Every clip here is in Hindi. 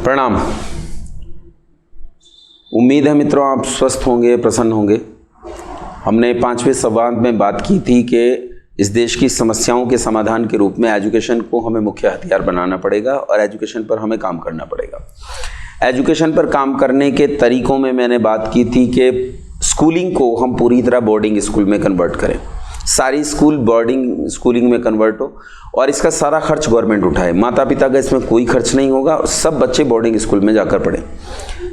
प्रणाम। उम्मीद है मित्रों आप स्वस्थ होंगे, प्रसन्न होंगे। हमने 5वें संवाद में बात की थी कि इस देश की समस्याओं के समाधान के रूप में एजुकेशन को हमें मुख्य हथियार बनाना पड़ेगा और एजुकेशन पर हमें काम करना पड़ेगा। एजुकेशन पर काम करने के तरीकों में मैंने बात की थी कि स्कूलिंग को हम पूरी तरह बोर्डिंग स्कूल में कन्वर्ट करें, सारी स्कूल बोर्डिंग स्कूलिंग में कन्वर्ट हो और इसका सारा खर्च गवर्नमेंट उठाए। माता पिता का इसमें कोई खर्च नहीं होगा, सब बच्चे बोर्डिंग स्कूल में जाकर पढ़ें।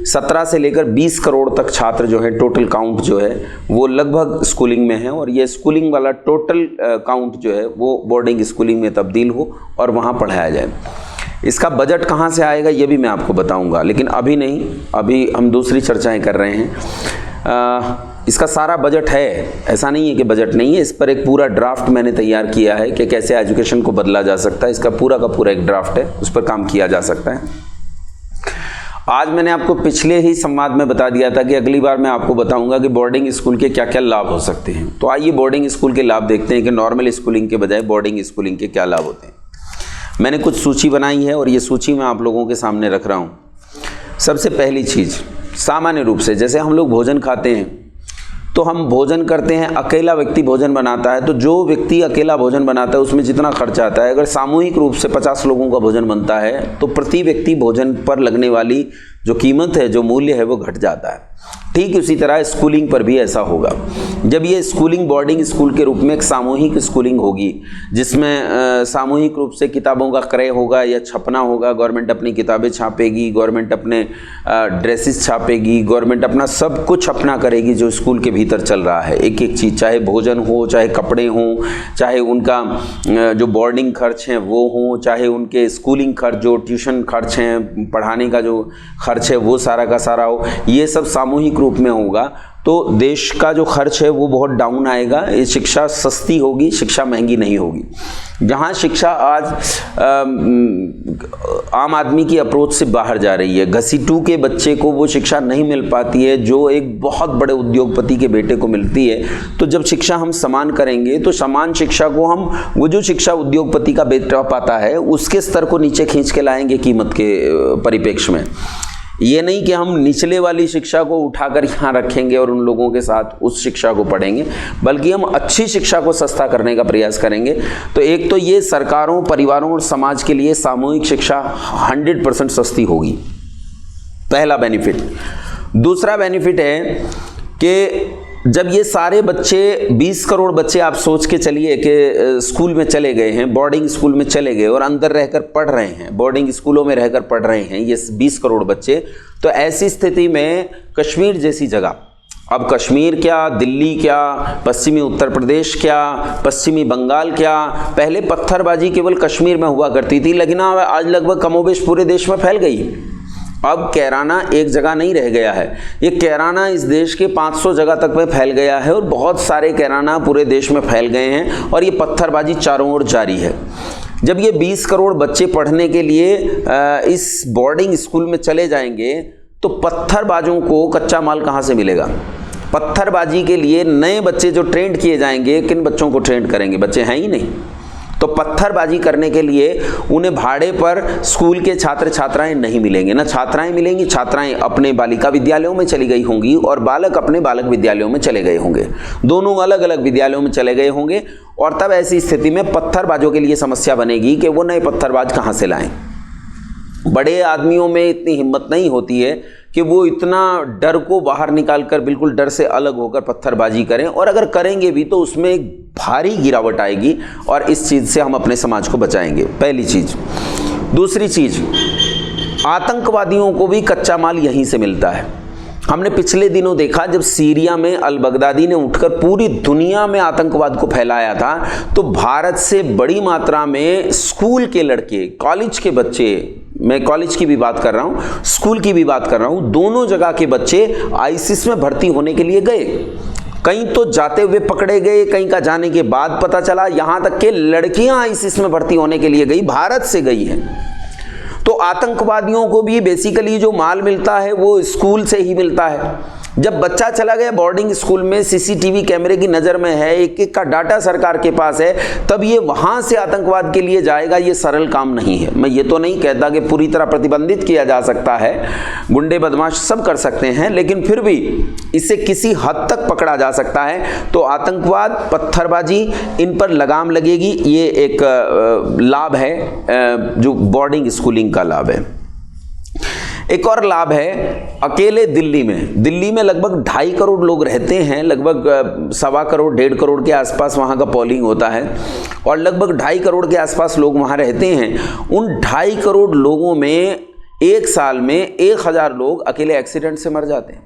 17 से लेकर 20 करोड़ तक छात्र जो है, टोटल काउंट जो है वो लगभग स्कूलिंग में है और ये स्कूलिंग वाला टोटल काउंट जो है वो बोर्डिंग स्कूलिंग में तब्दील हो और वहाँ पढ़ाया जाए। इसका बजट कहाँ से आएगा ये भी मैं आपको बताऊँगा, लेकिन अभी नहीं, अभी हम दूसरी चर्चाएँ कर रहे हैं। इसका सारा बजट है, ऐसा नहीं है कि बजट नहीं है। इस पर एक पूरा ड्राफ्ट मैंने तैयार किया है कि कैसे एजुकेशन को बदला जा सकता है। इसका पूरा का पूरा एक ड्राफ्ट है, उस पर काम किया जा सकता है। आज मैंने आपको पिछले ही संवाद में बता दिया था कि अगली बार मैं आपको बताऊंगा कि बोर्डिंग स्कूल के क्या क्या लाभ हो सकते हैं। तो आइए बोर्डिंग स्कूल के लाभ देखते हैं कि नॉर्मल स्कूलिंग के बजाय बोर्डिंग स्कूलिंग के क्या लाभ होते हैं। मैंने कुछ सूची बनाई है और ये सूची मैं आप लोगों के सामने रख रहा हूँ। सबसे पहली चीज़, सामान्य रूप से जैसे हम लोग भोजन खाते हैं तो हम भोजन करते हैं, अकेला व्यक्ति भोजन बनाता है तो जो व्यक्ति अकेला भोजन बनाता है उसमें जितना खर्चा आता है, अगर सामूहिक रूप से 50 लोगों का भोजन बनता है तो प्रति व्यक्ति भोजन पर लगने वाली जो कीमत है, जो मूल्य है वो घट जाता है। ठीक उसी तरह स्कूलिंग पर भी ऐसा होगा। जब ये स्कूलिंग बोर्डिंग स्कूल के रूप में एक सामूहिक स्कूलिंग होगी जिसमें सामूहिक रूप से किताबों का क्रय होगा या छपना होगा, गवर्नमेंट अपनी किताबें छापेगी, गवर्नमेंट अपने ड्रेसेस छापेगी, गवर्नमेंट अपना सब कुछ अपना करेगी जो स्कूल के भीतर चल रहा है। एक एक चीज़, चाहे भोजन हो, चाहे कपड़े हों, चाहे उनका जो बोर्डिंग खर्च हैं वो हों, चाहे उनके स्कूलिंग खर्च, जो ट्यूशन खर्च हैं, पढ़ाने का जो खर्च है वो सारा का सारा हो, ये सब सामूहिक रूप में होगा तो देश का जो खर्च है वो बहुत डाउन आएगा। ये शिक्षा सस्ती होगी, शिक्षा महंगी नहीं होगी। जहाँ शिक्षा आज आम आदमी की अप्रोच से बाहर जा रही है, घसीटू के बच्चे को वो शिक्षा नहीं मिल पाती है जो एक बहुत बड़े उद्योगपति के बेटे को मिलती है। तो जब शिक्षा हम समान करेंगे तो समान शिक्षा को हम, वो जो शिक्षा उद्योगपति का बेटा पाता है उसके स्तर को नीचे खींच के लाएंगे कीमत के परिप्रेक्ष्य में। ये नहीं कि हम निचले वाली शिक्षा को उठाकर यहाँ रखेंगे और उन लोगों के साथ उस शिक्षा को पढ़ेंगे, बल्कि हम अच्छी शिक्षा को सस्ता करने का प्रयास करेंगे। तो एक तो ये सरकारों, परिवारों और समाज के लिए सामूहिक शिक्षा 100% सस्ती होगी, पहला बेनिफिट। दूसरा बेनिफिट है कि जब ये सारे बच्चे, 20 करोड़ बच्चे आप सोच के चलिए कि स्कूल में चले गए हैं, बोर्डिंग स्कूल में चले गए और अंदर रहकर पढ़ रहे हैं, बोर्डिंग स्कूलों में रहकर पढ़ रहे हैं ये 20 करोड़ बच्चे, तो ऐसी स्थिति में कश्मीर जैसी जगह, अब कश्मीर क्या, दिल्ली क्या, पश्चिमी उत्तर प्रदेश क्या, पश्चिमी बंगाल क्या, पहले पत्थरबाजी केवल कश्मीर में हुआ करती थी लेकिन आज लगभग कमोबेश पूरे देश में फैल गई। अब कैराना एक जगह नहीं रह गया है, ये कैराना इस देश के 500 जगह तक में फैल गया है और बहुत सारे कैराना पूरे देश में फैल गए हैं और ये पत्थरबाजी चारों ओर जारी है। जब ये 20 करोड़ बच्चे पढ़ने के लिए इस बोर्डिंग स्कूल में चले जाएंगे तो पत्थरबाजों को कच्चा माल कहाँ से मिलेगा? पत्थरबाजी के लिए नए बच्चे जो ट्रेंड किए जाएंगे, किन बच्चों को ट्रेंड करेंगे? बच्चे हैं ही नहीं। तो पत्थरबाजी करने के लिए उन्हें भाड़े पर स्कूल के छात्र छात्राएं नहीं मिलेंगे, ना छात्राएं मिलेंगी, छात्राएं अपने बालिका विद्यालयों में चली गई होंगी और बालक अपने बालक विद्यालयों में चले गए होंगे, दोनों अलग अलग विद्यालयों में चले गए होंगे। और तब ऐसी स्थिति में पत्थरबाजों के लिए समस्या बनेगी कि वो नए पत्थरबाज कहाँ से लाएं। बड़े आदमियों में इतनी हिम्मत नहीं होती है कि वो इतना डर को बाहर निकालकर, बिल्कुल डर से अलग होकर पत्थरबाजी करें, और अगर करेंगे भी तो उसमें एक भारी गिरावट आएगी और इस चीज़ से हम अपने समाज को बचाएंगे, पहली चीज़। दूसरी चीज़, आतंकवादियों को भी कच्चा माल यहीं से मिलता है। हमने पिछले दिनों देखा जब सीरिया में अल बगदादी ने उठकर पूरी दुनिया में आतंकवाद को फैलाया था तो भारत से बड़ी मात्रा में स्कूल के लड़के, कॉलेज के बच्चे, मैं कॉलेज की भी बात कर रहा हूँ, स्कूल की भी बात कर रहा हूँ, दोनों जगह के बच्चे आईसिस में भर्ती होने के लिए गए। कहीं तो जाते हुए पकड़े गए, कहीं का जाने के बाद पता चला, यहाँ तक कि लड़कियां आईसिस में भर्ती होने के लिए गई, भारत से गई हैं। तो आतंकवादियों को भी बेसिकली जो माल मिलता है वो स्कूल से ही मिलता है। जब बच्चा चला गया बोर्डिंग स्कूल में, सीसीटीवी कैमरे की नज़र में है, एक एक का डाटा सरकार के पास है, तब ये वहाँ से आतंकवाद के लिए जाएगा, ये सरल काम नहीं है। मैं ये तो नहीं कहता कि पूरी तरह प्रतिबंधित किया जा सकता है, गुंडे बदमाश सब कर सकते हैं, लेकिन फिर भी इसे किसी हद तक पकड़ा जा सकता है। तो आतंकवाद, पत्थरबाजी, इन पर लगाम लगेगी। ये एक लाभ है जो बोर्डिंग स्कूलिंग का लाभ है। एक और लाभ है अकेले दिल्ली में लगभग 2.5 करोड़ लोग रहते हैं, लगभग 1.25 करोड़ 1.5 करोड़ के आसपास वहाँ का पोलिंग होता है और लगभग 2.5 करोड़ के आसपास लोग वहाँ रहते हैं। उन 2.5 करोड़ लोगों में एक साल में 1000 लोग अकेले एक्सीडेंट से मर जाते हैं।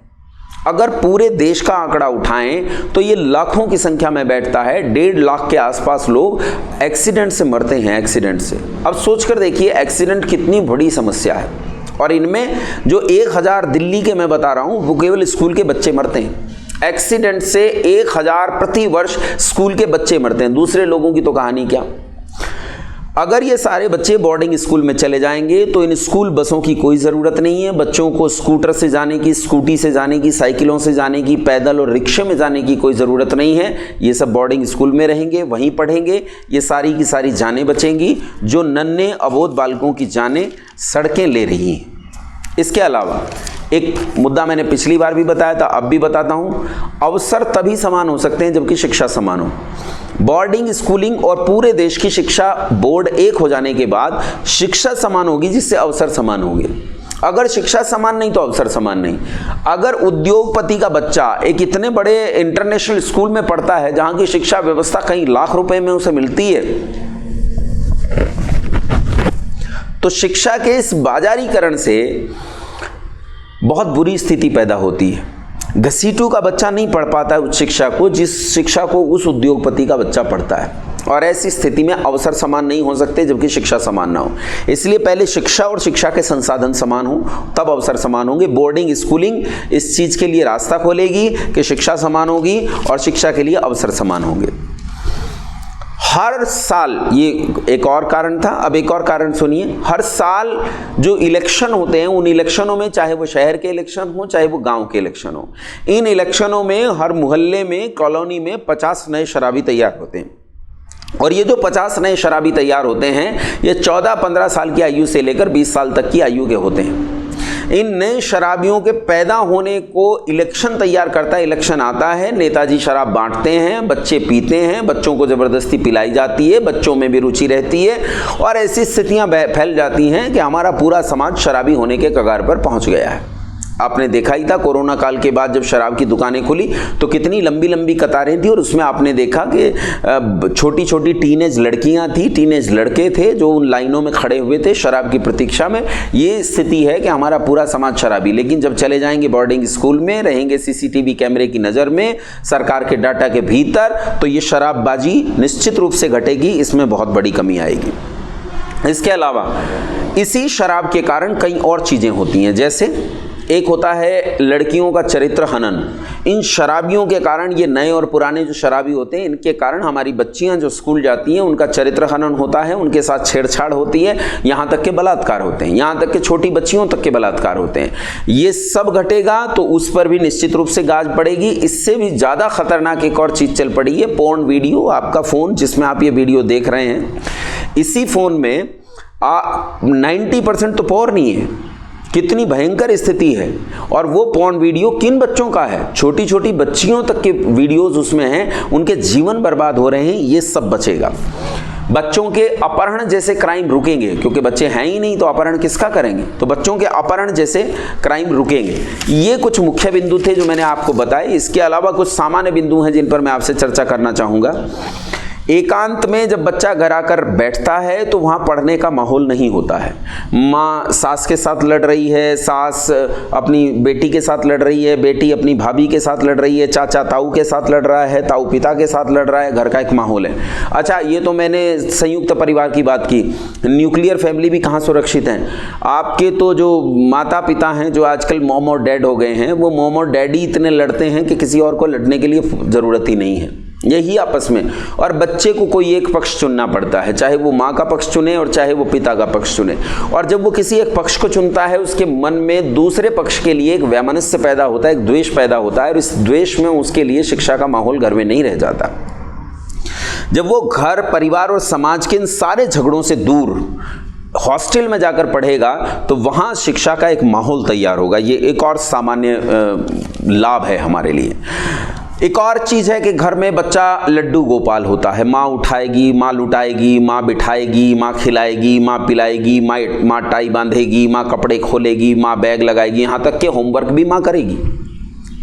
अगर पूरे देश का आंकड़ा उठाएं तो ये लाखों की संख्या में बैठता है। 1.5 लाख के आसपास लोग एक्सीडेंट से मरते हैं, एक्सीडेंट से। अब सोचकर देखिए एक्सीडेंट कितनी बड़ी समस्या है। और इनमें जो 1000 दिल्ली के मैं बता रहा हूं वो केवल स्कूल के बच्चे मरते हैं। एक्सीडेंट से 1000 प्रति वर्ष स्कूल के बच्चे मरते हैं। दूसरे लोगों की तो कहानी क्या। अगर ये सारे बच्चे बोर्डिंग स्कूल में चले जाएंगे तो इन स्कूल बसों की कोई ज़रूरत नहीं है। बच्चों को स्कूटर से जाने की, स्कूटी से जाने की, साइकिलों से जाने की, पैदल और रिक्शे में जाने की कोई ज़रूरत नहीं है। ये सब बोर्डिंग स्कूल में रहेंगे, वहीं पढ़ेंगे। ये सारी की सारी जानें बचेंगी जो नन्हे अबोध बालकों की जानें सड़कें ले रही हैं। इसके अलावा एक मुद्दा मैंने पिछली बार भी बताया था, अब भी बताता हूँ। अवसर तभी समान हो सकते हैं जबकि शिक्षा समान हो। बोर्डिंग स्कूलिंग और पूरे देश की शिक्षा बोर्ड एक हो जाने के बाद शिक्षा समान होगी, जिससे अवसर समान होंगे। अगर शिक्षा समान नहीं तो अवसर समान नहीं। अगर उद्योगपति का बच्चा एक इतने बड़े इंटरनेशनल स्कूल में पढ़ता है जहाँ की शिक्षा व्यवस्था कई लाख रुपए में उसे मिलती है, तो शिक्षा के इस बाजारीकरण से बहुत बुरी स्थिति पैदा होती है। घसीटू का बच्चा नहीं पढ़ पाता है उस शिक्षा को जिस शिक्षा को उस उद्योगपति का बच्चा पढ़ता है। और ऐसी स्थिति में अवसर समान नहीं हो सकते जबकि शिक्षा समान ना हो। इसलिए पहले शिक्षा और शिक्षा के संसाधन समान हो, तब अवसर समान होंगे। बोर्डिंग स्कूलिंग इस चीज़ के लिए रास्ता खोलेगी कि शिक्षा समान होगी और शिक्षा के लिए अवसर समान होंगे। हर साल, ये एक और कारण था, अब एक और कारण सुनिए। हर साल जो इलेक्शन होते हैं, उन इलेक्शनों में, चाहे वो शहर के इलेक्शन हो चाहे वो गांव के इलेक्शन हो, इन इलेक्शनों में हर मोहल्ले में, कॉलोनी में 50 नए शराबी तैयार होते हैं। और ये जो 50 नए शराबी तैयार होते हैं, ये 14-15 साल की आयु से लेकर 20 साल तक की आयु के होते हैं। इन नए शराबियों के पैदा होने को इलेक्शन तैयार करता है। इलेक्शन आता है, नेताजी शराब बांटते हैं, बच्चे पीते हैं, बच्चों को ज़बरदस्ती पिलाई जाती है, बच्चों में भी रुचि रहती है और ऐसी स्थितियां फैल जाती हैं कि हमारा पूरा समाज शराबी होने के कगार पर पहुंच गया है। आपने देखा ही था कोरोना काल के बाद जब शराब की दुकानें खुली तो कितनी लंबी लंबी कतारें थी और उसमें आपने देखा कि छोटी छोटी टीनेज लड़कियां थी, टीनेज लड़के थे जो उन लाइनों में खड़े हुए थे शराब की प्रतीक्षा में। ये स्थिति है कि हमारा पूरा समाज शराबी। लेकिन जब चले जाएंगे बोर्डिंग स्कूल में, रहेंगे सीसीटीवी कैमरे की नज़र में, सरकार के डाटा के भीतर, तो ये शराबबाजी निश्चित रूप से घटेगी। इसमें बहुत बड़ी कमी आएगी। इसके अलावा इसी शराब के कारण कई और चीज़ें होती हैं। जैसे एक होता है लड़कियों का चरित्र हनन। इन शराबियों के कारण, ये नए और पुराने जो शराबी होते हैं, इनके कारण हमारी बच्चियां जो स्कूल जाती हैं उनका चरित्र हनन होता है, उनके साथ छेड़छाड़ होती है, यहाँ तक के बलात्कार होते हैं, यहाँ तक के छोटी बच्चियों तक के बलात्कार होते हैं। ये सब घटेगा तो उस पर भी निश्चित रूप से गाज पड़ेगी। इससे भी ज़्यादा खतरनाक एक और चीज़ चल पड़ी है, पोर्न वीडियो। आपका फ़ोन जिसमें आप ये वीडियो देख रहे हैं, इसी फ़ोन में 90% तो पोर्न ही है। कितनी भयंकर स्थिति है। और वो पोर्न वीडियो किन बच्चों का है? छोटी छोटी बच्चियों तक के वीडियोस उसमें हैं, उनके जीवन बर्बाद हो रहे हैं। ये सब बचेगा। बच्चों के अपहरण जैसे क्राइम रुकेंगे, क्योंकि बच्चे हैं ही नहीं तो अपहरण किसका करेंगे, तो बच्चों के अपहरण जैसे क्राइम रुकेंगे। ये कुछ मुख्य बिंदु थे जो मैंने आपको बताए। इसके अलावा कुछ सामान्य बिंदु हैं जिन पर मैं आपसे चर्चा करना चाहूँगा। एकांत में जब बच्चा घर आकर बैठता है तो वहाँ पढ़ने का माहौल नहीं होता है। माँ सास के साथ लड़ रही है, सास अपनी बेटी के साथ लड़ रही है, बेटी अपनी भाभी के साथ लड़ रही है, चाचा ताऊ के साथ लड़ रहा है, ताऊ पिता के साथ लड़ रहा है। घर का एक माहौल है। अच्छा, ये तो मैंने संयुक्त परिवार की बात की। न्यूक्लियर फैमिली भी कहाँ सुरक्षित हैं? आपके तो जो माता पिता हैं, जो आजकल मॉम और डैड हो गए हैं, वो मॉम और डैडी इतने लड़ते हैं कि किसी और को लड़ने के लिए ज़रूरत ही नहीं है। यही आपस में, और बच्चे को कोई एक पक्ष चुनना पड़ता है, चाहे वो माँ का पक्ष चुने और चाहे वो पिता का पक्ष चुने। और जब वो किसी एक पक्ष को चुनता है, उसके मन में दूसरे पक्ष के लिए एक वैमनस्य पैदा होता है, एक द्वेष पैदा होता है, और इस द्वेष में उसके लिए शिक्षा का माहौल घर में नहीं रह जाता। जब वो घर, परिवार और समाज के इन सारे झगड़ों से दूर हॉस्टल में जाकर पढ़ेगा तो वहाँ शिक्षा का एक माहौल तैयार होगा। ये एक और सामान्य लाभ है हमारे लिए। एक और चीज़ है कि घर में बच्चा लड्डू गोपाल होता है। माँ उठाएगी, माँ लुटाएगी, माँ बिठाएगी, माँ खिलाएगी, माँ पिलाएगी, माँ टाई बांधेगी, माँ कपड़े खोलेगी, माँ बैग लगाएगी, यहाँ तक कि होमवर्क भी माँ करेगी।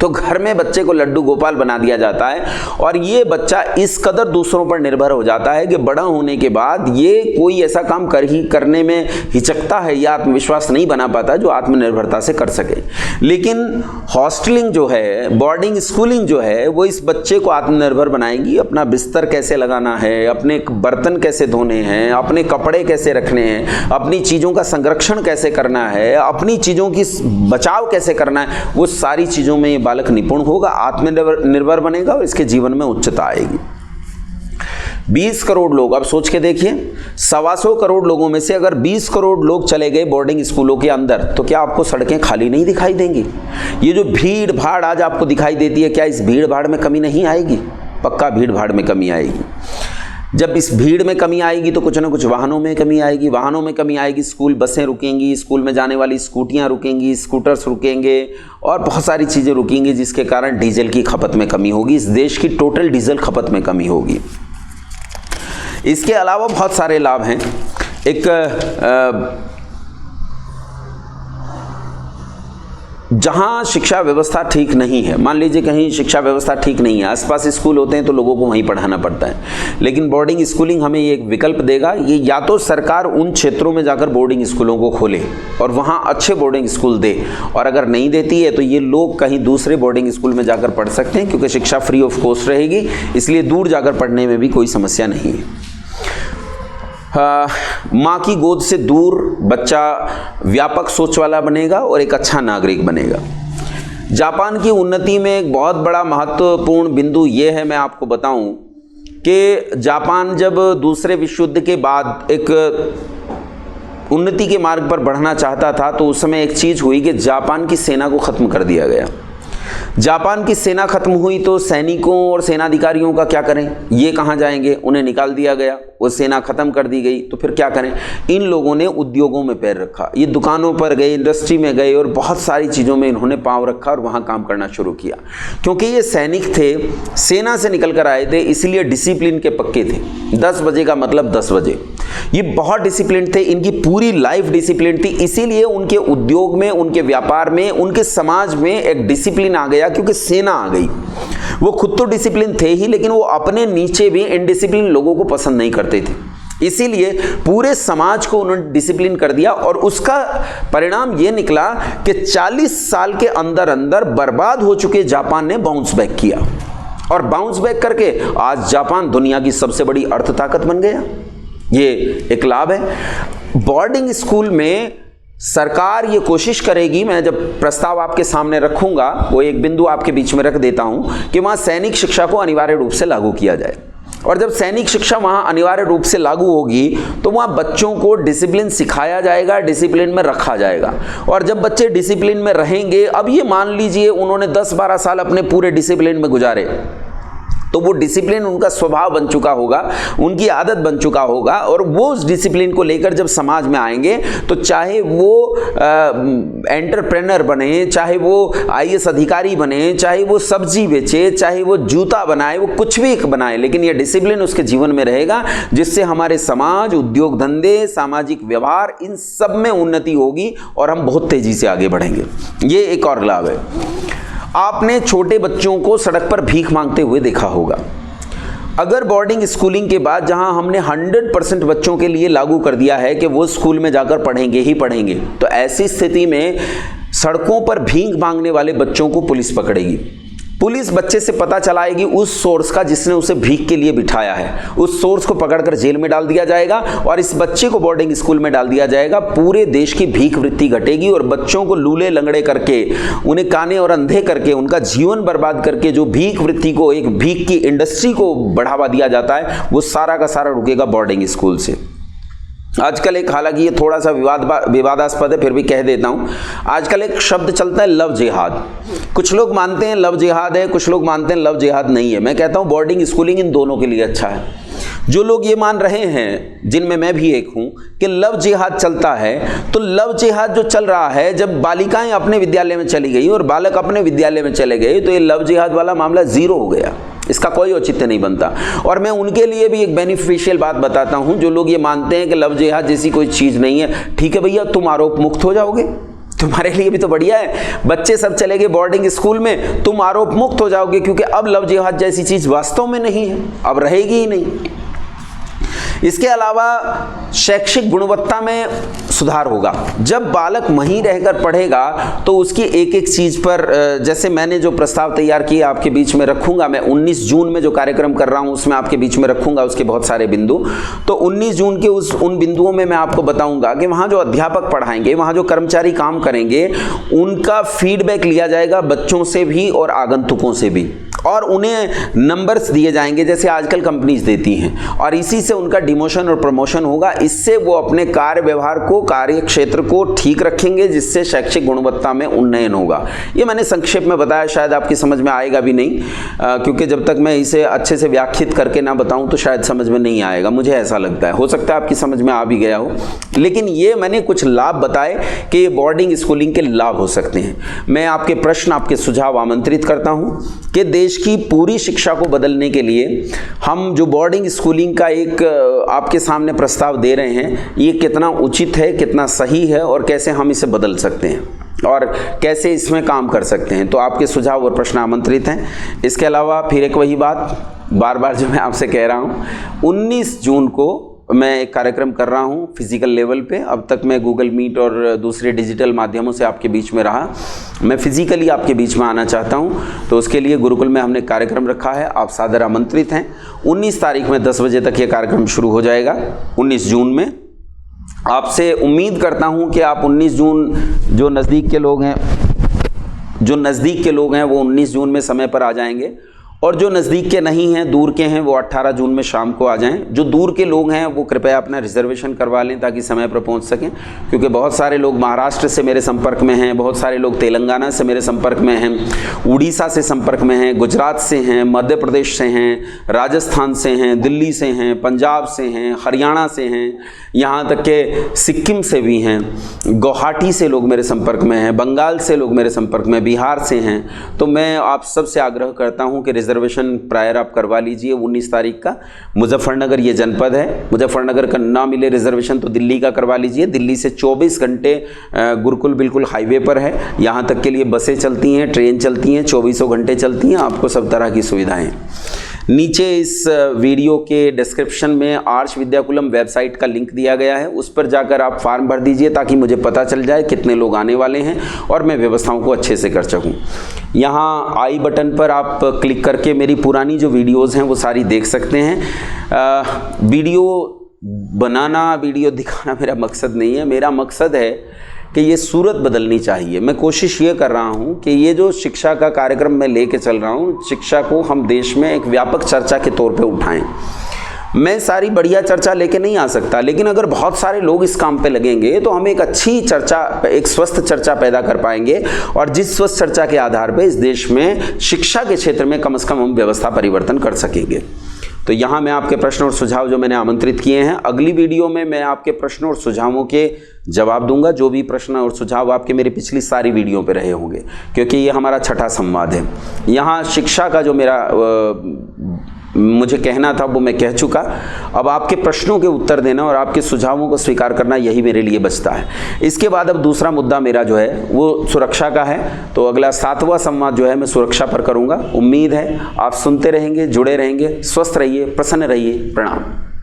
तो घर में बच्चे को लड्डू गोपाल बना दिया जाता है, और ये बच्चा इस कदर दूसरों पर निर्भर हो जाता है कि बड़ा होने के बाद ये कोई ऐसा काम करने में हिचकता है या आत्मविश्वास नहीं बना पाता जो आत्मनिर्भरता से कर सके। लेकिन हॉस्टलिंग जो है, बोर्डिंग स्कूलिंग जो है, वो इस बच्चे को आत्मनिर्भर बनाएगी। अपना बिस्तर कैसे लगाना है, अपने बर्तन कैसे धोने हैं, अपने कपड़े कैसे रखने हैं, अपनी चीज़ों का संरक्षण कैसे करना है, अपनी चीज़ों की बचाव कैसे करना है, वो सारी चीज़ों में बालक निपुण होगा, आत्मनिर्भर बनेगा और इसके जीवन में उच्चता आएगी। 20 करोड़ लोग, अब सोच के देखिए, 125 करोड़ लोगों में से अगर 20 करोड़ लोग चले गए बोर्डिंग स्कूलों के अंदर, तो क्या आपको सड़कें खाली नहीं दिखाई देंगी? ये जो भीड़ भाड़ आज आपको दिखाई देती है, क्या इस भीड़ भाड़ में कमी नहीं आएगी? पक्का भीड़ भाड़ में कमी आएगी। जब इस भीड़ में कमी आएगी तो कुछ ना कुछ वाहनों में कमी आएगी, वाहनों में कमी आएगी, स्कूल बसें रुकेंगी, स्कूल में जाने वाली स्कूटियां रुकेंगी, स्कूटर्स रुकेंगे और बहुत सारी चीज़ें रुकेंगी, जिसके कारण डीजल की खपत में कमी होगी। इस देश की टोटल डीजल खपत में कमी होगी। इसके अलावा बहुत सारे लाभ हैं। एक जहाँ शिक्षा व्यवस्था ठीक नहीं है, मान लीजिए कहीं शिक्षा व्यवस्था ठीक नहीं है, आसपास स्कूल होते हैं तो लोगों को वहीं पढ़ाना पड़ता है, लेकिन बोर्डिंग स्कूलिंग हमें ये एक विकल्प देगा। ये या तो सरकार उन क्षेत्रों में जाकर बोर्डिंग स्कूलों को खोले और वहाँ अच्छे बोर्डिंग स्कूल दे, और अगर नहीं देती है तो ये लोग कहीं दूसरे बोर्डिंग स्कूल में जाकर पढ़ सकते हैं, क्योंकि शिक्षा फ्री ऑफ कॉस्ट रहेगी, इसलिए दूर जाकर पढ़ने में भी कोई समस्या नहीं है। माँ की गोद से दूर बच्चा व्यापक सोच वाला बनेगा और एक अच्छा नागरिक बनेगा। जापान की उन्नति में एक बहुत बड़ा महत्वपूर्ण बिंदु ये है, मैं आपको बताऊं कि जापान जब दूसरे विश्व युद्ध के बाद एक उन्नति के मार्ग पर बढ़ना चाहता था, तो उस समय एक चीज़ हुई कि जापान की सेना को ख़त्म कर दिया गया। जापान की सेना खत्म हुई तो सैनिकों और सेनाधिकारियों का क्या करें, ये कहाँ जाएंगे, उन्हें निकाल दिया गया, वो सेना खत्म कर दी गई, तो फिर क्या करें। इन लोगों ने उद्योगों में पैर रखा, ये दुकानों पर गए, इंडस्ट्री में गए और बहुत सारी चीज़ों में इन्होंने पाँव रखा और वहाँ काम करना शुरू किया। क्योंकि ये सैनिक थे, सेना से निकल कर आए थे, इसलिए डिसिप्लिन के पक्के थे। 10 बजे का मतलब 10 बजे, ये बहुत डिसिप्लिन थे, इनकी पूरी लाइफ डिसिप्लिन थी, इसीलिए उनके उद्योग में, उनके व्यापार में, उनके समाज में एक डिसिप्लिन आ गया, क्योंकि सेना आ गई। वो खुद तो डिसिप्लिन थे ही, लेकिन वो अपने नीचे भी इनडिसिप्लिन लोगों को पसंद नहीं करते थे, इसीलिए पूरे समाज को उन्होंने डिसिप्लिन कर दिया। और उसका परिणाम ये निकला कि 40 साल के अंदर अंदर बर्बाद हो चुके जापान ने बाउंस बैक किया, और बाउंस बैक करके आज जापान दुनिया की सबसे बड़ी अर्थ ताकत बन गया। ये एक लाभ है। बोर्डिंग स्कूल में सरकार ये कोशिश करेगी, मैं जब प्रस्ताव आपके सामने रखूंगा वो एक बिंदु आपके बीच में रख देता हूं, कि वहां सैनिक शिक्षा को अनिवार्य रूप से लागू किया जाए। और जब सैनिक शिक्षा वहां अनिवार्य रूप से लागू होगी तो वहां बच्चों को डिसिप्लिन सिखाया जाएगा, डिसिप्लिन में रखा जाएगा। और जब बच्चे डिसिप्लिन में रहेंगे, अब ये मान लीजिए उन्होंने 10-12 साल अपने पूरे डिसिप्लिन में गुजारे, तो वो डिसिप्लिन उनका स्वभाव बन चुका होगा, उनकी आदत बन चुका होगा, और वो उस डिसिप्लिन को लेकर जब समाज में आएंगे तो चाहे वो एंटरप्रेन्योर बने, चाहे वो IAS अधिकारी बने, चाहे वो सब्जी बेचे, चाहे वो जूता बनाए, वो कुछ भी बनाए, लेकिन ये डिसिप्लिन उसके जीवन में रहेगा, जिससे हमारे समाज, उद्योग धंधे, सामाजिक व्यवहार, इन सब में उन्नति होगी और हम बहुत तेजी से आगे बढ़ेंगे। ये एक और लाभ है। आपने छोटे बच्चों को सड़क पर भीख मांगते हुए देखा होगा। अगर बोर्डिंग स्कूलिंग के बाद जहां हमने 100% बच्चों के लिए लागू कर दिया है कि वो स्कूल में जाकर पढ़ेंगे ही पढ़ेंगे, तो ऐसी स्थिति में सड़कों पर भीख मांगने वाले बच्चों को पुलिस पकड़ेगी। पुलिस बच्चे से पता चलाएगी उस सोर्स का जिसने उसे भीख के लिए बिठाया है, उस सोर्स को पकड़कर जेल में डाल दिया जाएगा और इस बच्चे को बोर्डिंग स्कूल में डाल दिया जाएगा। पूरे देश की भीख वृत्ति घटेगी और बच्चों को लूले लंगड़े करके, उन्हें काने और अंधे करके, उनका जीवन बर्बाद करके जो भीख वृत्ति को, एक भीख की इंडस्ट्री को बढ़ावा दिया जाता है, वो सारा का सारा रुकेगा बोर्डिंग स्कूल से। आजकल एक, हालांकि ये थोड़ा सा विवादास्पद है, फिर भी कह देता हूं, आजकल एक शब्द चलता है लव जिहाद। कुछ लोग मानते हैं लव जिहाद है, कुछ लोग मानते हैं लव जिहाद नहीं है। मैं कहता हूं बोर्डिंग स्कूलिंग इन दोनों के लिए अच्छा है। जो लोग ये मान रहे हैं, जिनमें मैं भी एक हूं, कि लव जिहाद चलता है, तो लव जिहाद जो चल रहा है, जब बालिकाएं अपने विद्यालय में चली गई और बालक अपने विद्यालय में चले गए, तो ये लव जिहाद वाला मामला जीरो हो गया, इसका कोई औचित्य नहीं बनता। और मैं उनके लिए भी एक बेनिफिशियल बात बताता हूं, जो लोग ये मानते हैं कि लव जिहाद जैसी कोई चीज़ नहीं है। ठीक है भैया, तुम आरोप मुक्त हो जाओगे, तुम्हारे लिए भी तो बढ़िया है। बच्चे सब चले गए बोर्डिंग स्कूल में, तुम आरोप मुक्त हो जाओगे, क्योंकि अब लव जिहाद जैसी चीज़ वास्तव में नहीं है, अब रहेगी ही नहीं। इसके अलावा शैक्षिक गुणवत्ता में सुधार होगा। जब बालक वहीं रहकर पढ़ेगा तो उसकी एक एक चीज़ पर, जैसे मैंने जो प्रस्ताव तैयार किया आपके बीच में रखूंगा, मैं 19 जून में जो कार्यक्रम कर रहा हूं उसमें आपके बीच में रखूंगा उसके बहुत सारे बिंदु। तो 19 जून के उन बिंदुओं में मैं आपको बताऊंगा कि वहाँ जो अध्यापक पढ़ाएंगे, वहाँ जो कर्मचारी काम करेंगे, उनका फीडबैक लिया जाएगा बच्चों से भी और आगंतुकों से भी, और उन्हें नंबर्स दिए जाएंगे जैसे आजकल कंपनीज देती हैं, और इसी से उनका डिमोशन और प्रमोशन होगा। इससे वो अपने कार्य व्यवहार को, कार्य क्षेत्र को ठीक रखेंगे, जिससे शैक्षिक गुणवत्ता में उन्नयन होगा। ये मैंने संक्षेप में बताया, शायद आपकी समझ में आएगा भी नहीं, क्योंकि जब तक मैं इसे अच्छे से व्याख्यात करके ना बताऊं तो शायद समझ में नहीं आएगा, मुझे ऐसा लगता है। हो सकता है आपकी समझ में आ भी गया हो, लेकिन ये मैंने कुछ लाभ बताए कि ये बोर्डिंग स्कूलिंग के लाभ हो सकते हैं। मैं आपके प्रश्न, आपके सुझाव आमंत्रित करता हूँ कि देश की पूरी शिक्षा को बदलने के लिए हम जो बोर्डिंग स्कूलिंग का एक आपके सामने प्रस्ताव दे रहे हैं, ये कितना उचित है, कितना सही है, और कैसे हम इसे बदल सकते हैं और कैसे इसमें काम कर सकते हैं। तो आपके सुझाव और प्रश्न आमंत्रित हैं। इसके अलावा फिर एक वही बात बार बार जो मैं आपसे कह रहा हूँ, 19 जून को मैं एक कार्यक्रम कर रहा हूँ फिजिकल लेवल पे। अब तक मैं गूगल मीट और दूसरे डिजिटल माध्यमों से आपके बीच में रहा, मैं फिजिकली आपके बीच में आना चाहता हूँ। तो उसके लिए गुरुकुल में हमने कार्यक्रम रखा है, आप सादर आमंत्रित हैं। 19 तारीख में 10 बजे तक ये कार्यक्रम शुरू हो जाएगा, 19 जून में। आपसे उम्मीद करता हूँ कि आप 19 जून, जो नज़दीक के लोग हैं वो 19 जून में समय पर आ जाएंगे, और जो नज़दीक के नहीं हैं, दूर के हैं, वो 18 जून में शाम को आ जाएं। जो दूर के लोग हैं वो कृपया अपना रिजर्वेशन करवा लें ताकि समय पर पहुंच सकें, क्योंकि बहुत सारे लोग महाराष्ट्र से मेरे संपर्क में हैं, बहुत सारे लोग तेलंगाना से मेरे संपर्क में हैं, उड़ीसा से संपर्क में हैं, गुजरात से हैं, मध्य प्रदेश से हैं, राजस्थान से हैं, दिल्ली से हैं, पंजाब से हैं, हरियाणा से हैं, यहाँ तक के सिक्किम से भी हैं, गुवाहाटी से लोग मेरे संपर्क में हैं, बंगाल से लोग मेरे संपर्क में, बिहार से हैं। तो मैं आप सबसे आग्रह करता हूँ कि रिजर्वेशन प्रायर आप करवा लीजिए 19 तारीख का। मुजफ्फरनगर ये जनपद है, मुजफ्फरनगर का ना मिले रिजर्वेशन तो दिल्ली का करवा लीजिए। दिल्ली से 24 घंटे गुरुकुल बिल्कुल हाईवे पर है, यहाँ तक के लिए बसें चलती हैं, ट्रेन चलती हैं, 24 घंटे चलती हैं, आपको सब तरह की सुविधाएँ। नीचे इस वीडियो के डिस्क्रिप्शन में आर्ष विद्याकुलम वेबसाइट का लिंक दिया गया है, उस पर जाकर आप फॉर्म भर दीजिए ताकि मुझे पता चल जाए कितने लोग आने वाले हैं और मैं व्यवस्थाओं को अच्छे से कर सकूं। यहाँ आई बटन पर आप क्लिक करके मेरी पुरानी जो वीडियोज़ हैं वो सारी देख सकते हैं। वीडियो बनाना, वीडियो दिखाना मेरा मकसद नहीं है, मेरा मकसद है कि ये सूरत बदलनी चाहिए। मैं कोशिश ये कर रहा हूँ कि ये जो शिक्षा का कार्यक्रम मैं लेके चल रहा हूँ, शिक्षा को हम देश में एक व्यापक चर्चा के तौर पे उठाएं। मैं सारी बढ़िया चर्चा लेके नहीं आ सकता, लेकिन अगर बहुत सारे लोग इस काम पे लगेंगे तो हम एक अच्छी चर्चा, एक स्वस्थ चर्चा पैदा कर पाएंगे, और जिस स्वस्थ चर्चा के आधार पर इस देश में शिक्षा के क्षेत्र में कम से कम हम व्यवस्था परिवर्तन कर सकेंगे। तो यहाँ मैं आपके प्रश्न और सुझाव जो मैंने आमंत्रित किए हैं, अगली वीडियो में मैं आपके प्रश्नों और सुझावों के जवाब दूंगा, जो भी प्रश्न और सुझाव आपके मेरी पिछली सारी वीडियो पे रहे होंगे, क्योंकि ये हमारा छठा संवाद है। यहाँ शिक्षा का जो मेरा मुझे कहना था वो मैं कह चुका। अब आपके प्रश्नों के उत्तर देना और आपके सुझावों को स्वीकार करना, यही मेरे लिए बचता है। इसके बाद अब दूसरा मुद्दा मेरा जो है वो सुरक्षा का है, तो अगला 7वां संवाद जो है मैं सुरक्षा पर करूँगा। उम्मीद है आप सुनते रहेंगे, जुड़े रहेंगे। स्वस्थ रहिए, प्रसन्न रहिए। प्रणाम।